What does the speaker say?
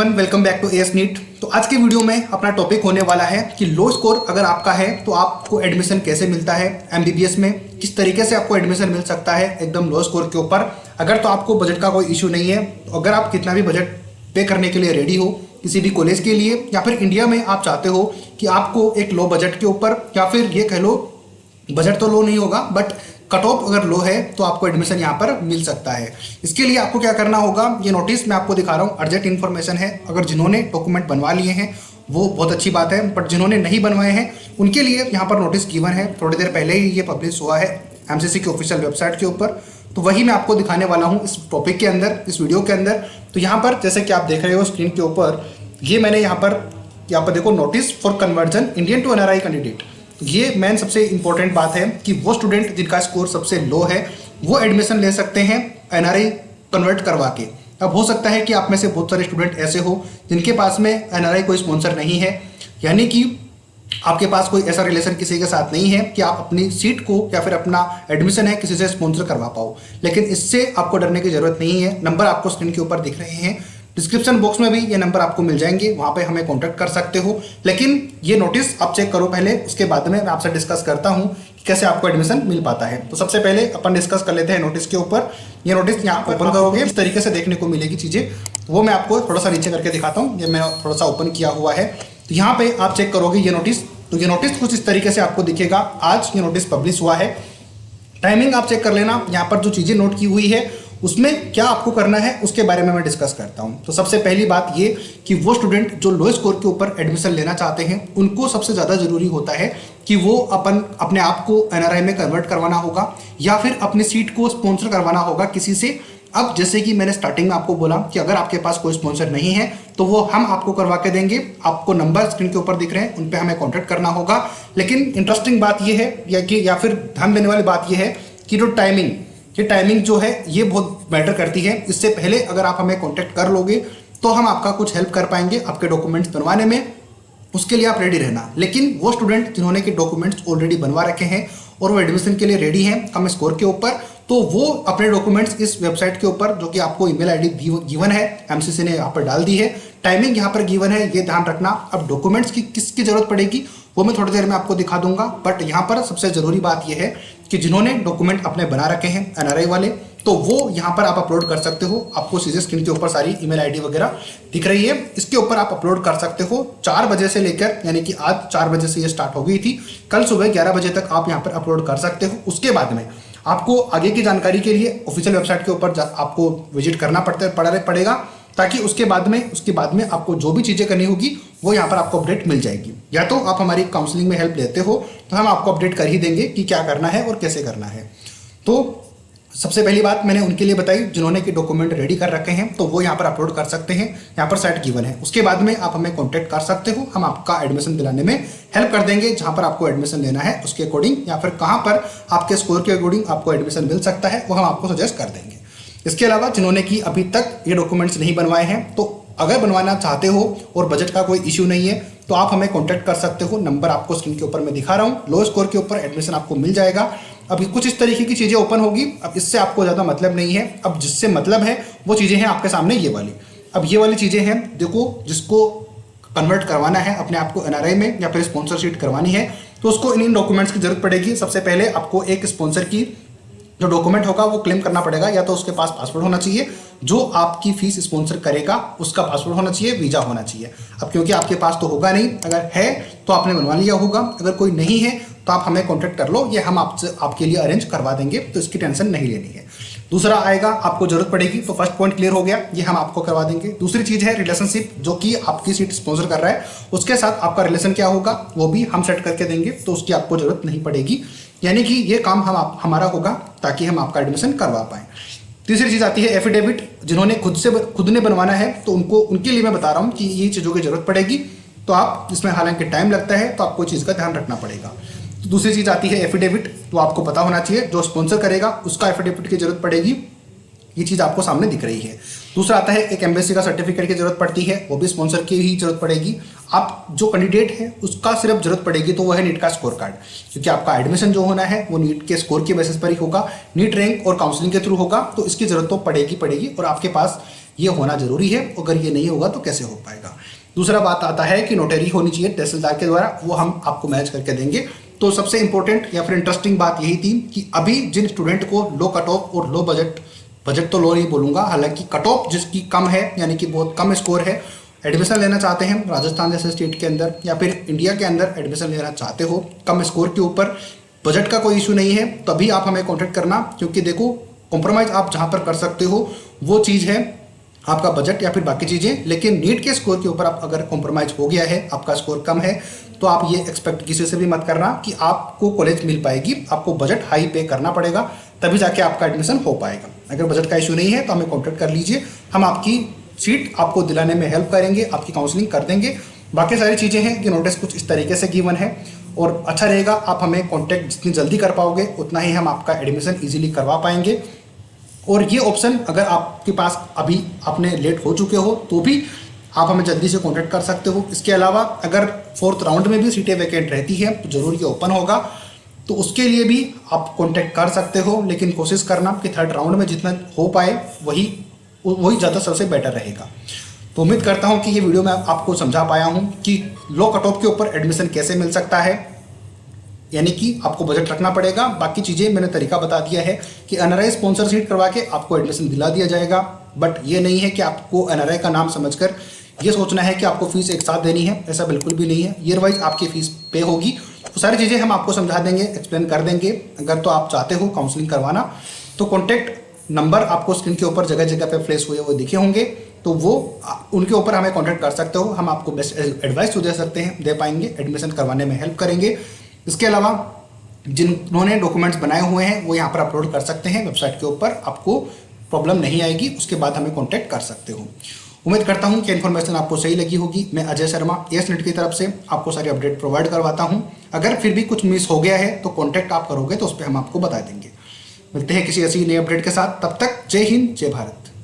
Everyone, welcome back to AS NEET. तो आज के वीडियो में अपना टॉपिक होने वाला है कि लो स्कोर अगर आपका है तो आपको एडमिशन कैसे मिलता है एमबीबीएस में, किस तरीके से आपको एडमिशन मिल सकता है एकदम लो स्कोर के ऊपर। अगर तो आपको बजट का कोई इशू नहीं है, तो अगर आप कितना भी बजट पे करने के लिए रेडी हो किसी भी कॉलेज के लिए, या फिर इंडिया में आप चाहते हो कि आपको एक लो बजट के ऊपर, या फिर ये कह लो बजट तो लो नहीं होगा बट कट ऑफ अगर लो है तो आपको एडमिशन यहाँ पर मिल सकता है। इसके लिए आपको क्या करना होगा, ये नोटिस मैं आपको दिखा रहा हूँ, अर्जेंट इन्फॉर्मेशन है। अगर जिन्होंने डॉक्यूमेंट बनवा लिए हैं वो बहुत अच्छी बात है, बट जिन्होंने नहीं बनवाए हैं उनके लिए यहाँ पर नोटिस गिवन है। थोड़ी देर पहले ही ये पब्लिश हुआ है एमसीसी की ऑफिशियल वेबसाइट के ऊपर, तो वही मैं आपको दिखाने वाला हूँ इस टॉपिक के अंदर, इस वीडियो के अंदर। तो यहाँ पर जैसे कि आप देख रहे हो स्क्रीन के ऊपर, ये मैंने यहाँ पर देखो, notice for conversion Indian to NRI candidate. ये मेन सबसे इंपॉर्टेंट बात है कि वो स्टूडेंट जिनका स्कोर सबसे लो है वो एडमिशन ले सकते हैं एनआरआई कन्वर्ट करवा के। अब हो सकता है कि आप में से बहुत सारे स्टूडेंट ऐसे हो जिनके पास में एनआरआई कोई स्पॉन्सर नहीं है, यानी कि आपके पास कोई ऐसा रिलेशन किसी के साथ नहीं है कि आप अपनी सीट को या फिर अपना एडमिशन है किसी से स्पॉन्सर करवा पाओ। लेकिन इससे आपको डरने की जरूरत नहीं है। नंबर आपको स्क्रीन के ऊपर दिख रहे हैं, डिस्क्रिप्शन बॉक्स में भी ये नंबर आपको मिल जाएंगे, वहाँ पे हमें कांटेक्ट कर सकते हो। लेकिन ये नोटिस आप चेक करो पहले, उसके बाद में मैं आपसे डिस्कस करता हूँ कि कैसे आपको एडमिशन मिल पाता है। तो सबसे पहले अपन डिस्कस कर लेते हैं नोटिस के ऊपर। ये नोटिस यहाँ ओपन करोगे इस तरीके से देखने को मिलेगी चीज़ें, वो मैं आपको थोड़ा सा नीचे करके दिखाता हूँ। ये मैं थोड़ा सा ओपन किया हुआ है, तो यहाँ पे आप चेक करोगे ये नोटिस, तो ये नोटिस कुछ इस तरीके से आपको दिखेगा। आज ये नोटिस पब्लिश हुआ है। टाइमिंग आप चेक कर लेना, यहाँ पर जो चीज़ें नोट की हुई है उसमें क्या आपको करना है उसके बारे में मैं डिस्कस करता हूँ। तो सबसे पहली बात ये कि वो स्टूडेंट जो लो स्कोर के ऊपर एडमिशन लेना चाहते हैं उनको सबसे ज़्यादा ज़रूरी होता है कि वो अपने आप को एनआरआई में कन्वर्ट करवाना होगा या फिर अपनी सीट को स्पॉन्सर करवाना होगा किसी से। अब जैसे कि मैंने स्टार्टिंग में आपको बोला कि अगर आपके पास कोई स्पॉन्सर नहीं है तो वो हम आपको करवा के देंगे। आपको नंबर स्क्रीन के ऊपर दिख रहे हैं, उन पे हमें कांटेक्ट करना होगा। लेकिन इंटरेस्टिंग बात ये है या फिर ध्यान देने वाली बात ये है कि जो टाइमिंग जो है ये बहुत मैटर करती है। इससे पहले अगर आप हमें कांटेक्ट कर लोगे तो हम आपका कुछ हेल्प कर पाएंगे आपके डॉक्यूमेंट्स बनवाने में, उसके लिए आप रेडी रहना। लेकिन वो स्टूडेंट जिन्होंने के डॉक्यूमेंट्स ऑलरेडी बनवा रखे हैं और वो एडमिशन के लिए रेडी हैं कम स्कोर के ऊपर, तो वो अपने डॉक्यूमेंट्स इस वेबसाइट के ऊपर, जो कि आपको ईमेल आईडी गिवन है, एमसीसी ने यहाँ पर डाल दी है, टाइमिंग यहाँ पर गिवन है, ये ध्यान रखना। अब डॉक्यूमेंट्स की किसकी जरूरत पड़ेगी वो मैं थोड़ी देर में आपको दिखा दूंगा, बट यहाँ पर सबसे जरूरी बात यह है कि जिन्होंने डॉक्यूमेंट अपने बना रखे हैं एनआरआई वाले, तो वो यहाँ पर आप अपलोड कर सकते हो। आपको सीधे स्क्रीन के ऊपर सारी ईमेल आईडी वगैरह दिख रही है, इसके ऊपर आप अपलोड कर सकते हो। 4 बजे से लेकर, यानी कि आज 4 बजे से ये स्टार्ट हो गई थी, कल सुबह 11 बजे तक आप यहाँ पर अपलोड कर सकते हो। उसके बाद में आपको आगे की जानकारी के लिए ऑफिशियल वेबसाइट के ऊपर आपको विजिट करना पड़ेगा, ताकि उसके बाद में आपको जो भी चीज़ें करनी होगी वो यहाँ पर आपको अपडेट मिल जाएगी। या तो आप हमारी काउंसलिंग में हेल्प लेते हो तो हम आपको अपडेट कर ही देंगे कि क्या करना है और कैसे करना है। तो सबसे पहली बात मैंने उनके लिए बताई जिन्होंने कि डॉक्यूमेंट रेडी कर रखे हैं, तो वो यहाँ पर अपलोड कर सकते हैं, यहाँ पर साइट गिवन है। उसके बाद में आप हमें कॉन्टैक्ट कर सकते हो, हम आपका एडमिशन दिलाने में हेल्प कर देंगे। जहाँ पर आपको एडमिशन लेना है उसके अकॉर्डिंग, या फिर कहाँ पर आपके स्कोर के अकॉर्डिंग आपको एडमिशन मिल सकता है वो हम आपको सजेस्ट कर देंगे। इसके अलावा जिन्होंने कि अभी तक ये डॉक्यूमेंट्स नहीं बनवाए हैं, तो अगर बनवाना चाहते हो और बजट का कोई इश्यू नहीं है तो आप हमें कांटेक्ट कर सकते हो। नंबर आपको स्क्रीन के ऊपर मैं दिखा रहा हूँ, लो स्कोर के ऊपर एडमिशन आपको मिल जाएगा। अभी कुछ इस तरीके की चीज़ें ओपन होगी, अब इससे आपको ज़्यादा मतलब नहीं है। अब जिससे मतलब है वो चीज़ें हैं आपके सामने ये वाली। अब ये वाली चीज़ें हैं, देखो, जिसको कन्वर्ट करवाना है अपने आप को एनआरआई में या फिर स्पॉन्सरशिप करवानी है तो उसको इन डॉक्यूमेंट्स की जरूरत पड़ेगी। सबसे पहले आपको एक स्पॉन्सर की जो डॉक्यूमेंट होगा वो क्लेम करना पड़ेगा, या तो उसके पास पासपोर्ट होना चाहिए, जो आपकी फीस स्पॉन्सर करेगा उसका पासपोर्ट होना चाहिए, वीज़ा होना चाहिए। अब क्योंकि आपके पास तो होगा नहीं, अगर है तो आपने बनवा लिया होगा, अगर कोई नहीं है तो आप हमें कांटेक्ट कर लो, ये हम आपके लिए अरेंज करवा देंगे, तो इसकी टेंशन नहीं लेनी है। दूसरा आएगा, आपको जरूरत पड़ेगी, तो फर्स्ट पॉइंट क्लियर हो गया, ये हम आपको करवा देंगे। दूसरी चीज़ है रिलेशनशिप, जो कि आपकी सीट स्पॉन्सर कर रहा है उसके साथ आपका रिलेशन क्या होगा वो भी हम सेट करके देंगे, तो उसकी आपको जरूरत नहीं पड़ेगी। यानी कि ये काम हमारा होगा ताकि हम आपका एडमिशन करवा पाएँ। तीसरी चीज़ आती है एफिडेविट, जिन्होंने खुद ने बनवाना है तो उनके लिए मैं बता रहा हूँ कि ये चीज़ों की जरूरत पड़ेगी। तो आप इसमें हालांकि टाइम लगता है तो आपको चीज़ का ध्यान रखना पड़ेगा। तो दूसरी चीज़ आती है एफिडेविट, तो आपको पता होना चाहिए जो स्पॉन्सर करेगा उसका एफिडेविट की जरूरत पड़ेगी। ये चीज़ आपको सामने दिख रही है। दूसरा आता है एक एम्बेसी का सर्टिफिकेट की जरूरत पड़ती है, वो भी स्पॉन्सर की ही जरूरत पड़ेगी। आप जो कैंडिडेट है उसका सिर्फ जरूरत पड़ेगी तो वो है नीट का स्कोर कार्ड, क्योंकि आपका एडमिशन जो होना है वो नीट के स्कोर के बेसिस पर ही होगा, नीट रैंक और काउंसलिंग के थ्रू होगा, तो इसकी जरूरत तो पड़ेगी। और आपके पास ये होना जरूरी है। अगर ये नहीं होगा तो कैसे हो पाएगा। दूसरा बात आता है कि नोटरी होनी चाहिए तहसीलदार के द्वारा, वो हम आपको मैच करके देंगे। तो सबसे इंपॉर्टेंट या फिर इंटरेस्टिंग बात यही थी कि अभी जिन स्टूडेंट को लो कट ऑफ और लो बजट तो लो नहीं बोलूँगा, हालांकि कट ऑफ जिसकी कम है यानी कि बहुत कम स्कोर है, एडमिशन लेना चाहते हैं राजस्थान जैसे स्टेट के अंदर या फिर इंडिया के अंदर एडमिशन लेना चाहते हो कम स्कोर के ऊपर, बजट का कोई इशू नहीं है, तभी आप हमें कॉन्टेक्ट करना। क्योंकि देखो कॉम्प्रोमाइज़ आप जहाँ पर कर सकते हो वो चीज़ है आपका बजट या फिर बाकी चीज़ें, लेकिन नीट के स्कोर के ऊपर आप अगर कॉम्प्रोमाइज़ हो गया है, आपका स्कोर कम है, तो आप ये एक्सपेक्ट किसी से भी मत करना कि आपको कॉलेज मिल पाएगी। आपको बजट हाई पे करना पड़ेगा, तभी जाके आपका एडमिशन हो पाएगा। अगर बजट का इशू नहीं है तो हमें कॉन्टेक्ट कर लीजिए, हम आपकी सीट आपको दिलाने में हेल्प करेंगे, आपकी काउंसलिंग कर देंगे। बाकी सारी चीज़ें हैं कि नोटिस कुछ इस तरीके से गिवन है और अच्छा रहेगा आप हमें कॉन्टैक्ट जितनी जल्दी कर पाओगे उतना ही हम आपका एडमिशन ईजिली करवा पाएंगे। और ये ऑप्शन अगर आपके पास अभी आपने लेट हो चुके हो तो भी आप हमें जल्दी से कॉन्टैक्ट कर सकते हो। इसके अलावा अगर 4th राउंड में भी सीटें वैकेंट रहती है तो जरूर ये ओपन होगा, तो उसके लिए भी आप कॉन्टैक्ट कर सकते हो, लेकिन कोशिश करना कि 3rd राउंड में जितना हो पाए वही ज़्यादा सबसे बेटर रहेगा। तो उम्मीद करता हूँ कि ये वीडियो मैं आपको समझा पाया हूँ कि लो कट ऑफ के ऊपर एडमिशन कैसे मिल सकता है, यानी कि आपको बजट रखना पड़ेगा। बाकी चीज़ें मैंने तरीका बता दिया है कि एनआरआई स्पॉन्सर सीट करवा के आपको एडमिशन दिला दिया जाएगा, बट ये नहीं है कि आपको एनआरआई का नाम समझकर ये सोचना है कि आपको फीस एक साथ देनी है, ऐसा बिल्कुल भी नहीं है। ईयर वाइज आपकी फीस पे होगी, तो सारी चीज़ें हम आपको समझा देंगे, एक्सप्लेन कर देंगे। अगर तो आप चाहते हो काउंसलिंग करवाना तो कॉन्टैक्ट नंबर आपको स्क्रीन के ऊपर जगह जगह पे फ्लैश हुए वो दिखे होंगे, तो वो उनके ऊपर हमें कॉन्टैक्ट कर सकते हो। हम आपको बेस्ट एडवाइस तो दे सकते हैं, दे पाएंगे, एडमिशन करवाने में हेल्प करेंगे। इसके अलावा जिन्होंने डॉक्यूमेंट्स बनाए हुए हैं वो यहाँ पर अपलोड कर सकते हैं वेबसाइट के ऊपर, आपको प्रॉब्लम नहीं आएगी। उसके बाद हमें कॉन्टैक्ट कर सकते हो। उम्मीद करता हूँ कि इन्फॉर्मेशन आपको सही लगी होगी। मैं अजय शर्मा एसनेट की तरफ से आपको सारी अपडेट प्रोवाइड करवाता हूँ। अगर फिर भी कुछ मिस हो गया है तो कॉन्टैक्ट आप करोगे तो उस पर हम आपको बता देंगे। मिलते हैं किसी ऐसी नई अपडेट के साथ, तब तक जय हिंद जय भारत।